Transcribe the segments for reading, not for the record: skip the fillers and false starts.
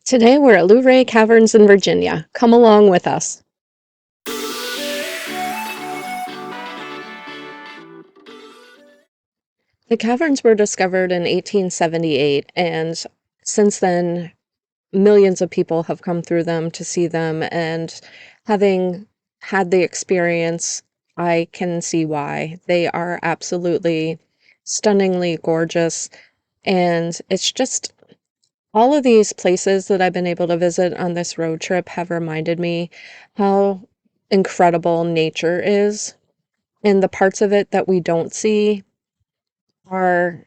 Today we're at Luray Caverns in Virginia. Come along with us. The caverns were discovered in 1878, and since then, millions of people have come through them to see them, and having had the experience, I can see why. They are absolutely stunningly gorgeous, and it's just all of these places that I've been able to visit on this road trip have reminded me how incredible nature is, and the parts of it that we don't see are,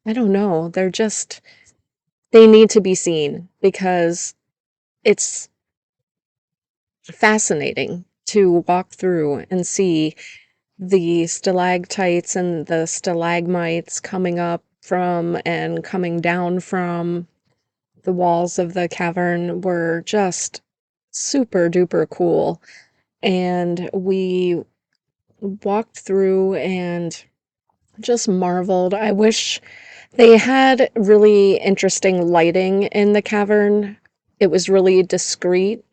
I don't know, they need to be seen because it's fascinating to walk through and see the stalactites and the stalagmites coming up from and coming down from the walls of the cavern were just super duper cool. And we walked through and just marveled. I wish they had really interesting lighting in the cavern. It was really discreet,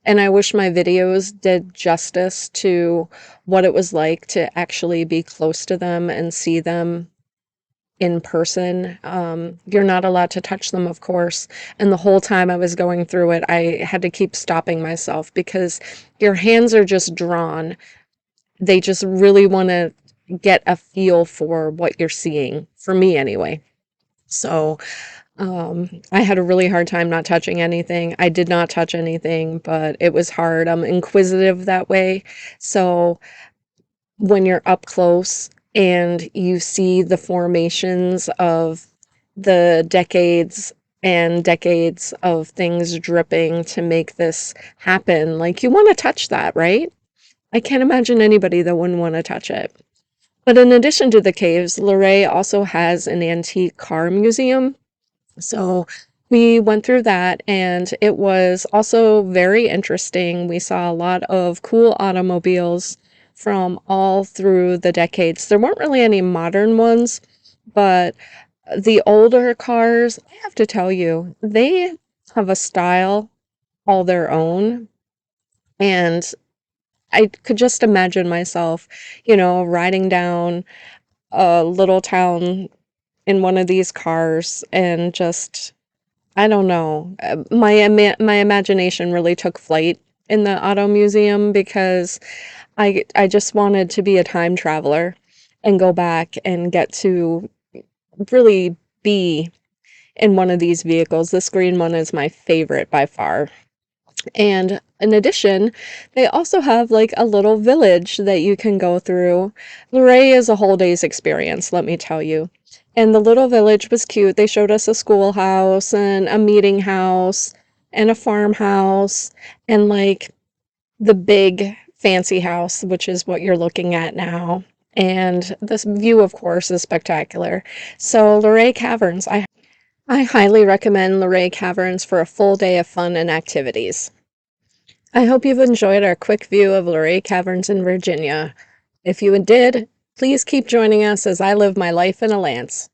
and I wish my videos did justice to what it was like to actually be close to them and see them in person. You're not allowed to touch them, of course. And the whole time I was going through it, I had to keep stopping myself because your hands are just drawn. They just really want to get a feel for what you're seeing, for me anyway. So I had a really hard time not touching anything. I did not touch anything, but it was hard. I'm inquisitive that way. So when you're up close and you see the formations of the decades and decades of things dripping to make this happen, like you want to touch that, right? I can't imagine anybody that wouldn't want to touch it. But in addition to the caves, Luray also has an antique car museum. So we went through that, and it was also very interesting. We saw a lot of cool automobiles from all through the decades. There weren't really any modern ones, but the older cars, I have to tell you, they have a style all their own. And I could just imagine myself, riding down a little town in one of these cars and just, I don't know. My imagination really took flight in the auto museum because I just wanted to be a time traveler and go back and get to really be in one of these vehicles. This green one is my favorite by far. And in addition, they also have like a little village that you can go through. Luray is a whole day's experience, let me tell you. And the little village was cute. They showed us a schoolhouse and a meeting house and a farmhouse and like the big fancy house, which is what you're looking at now. And this view, of course, is spectacular. So Luray Caverns, I highly recommend Luray Caverns for a full day of fun and activities. I hope you've enjoyed our quick view of Luray Caverns in Virginia. If you did, please keep joining us as I live my life in a lance.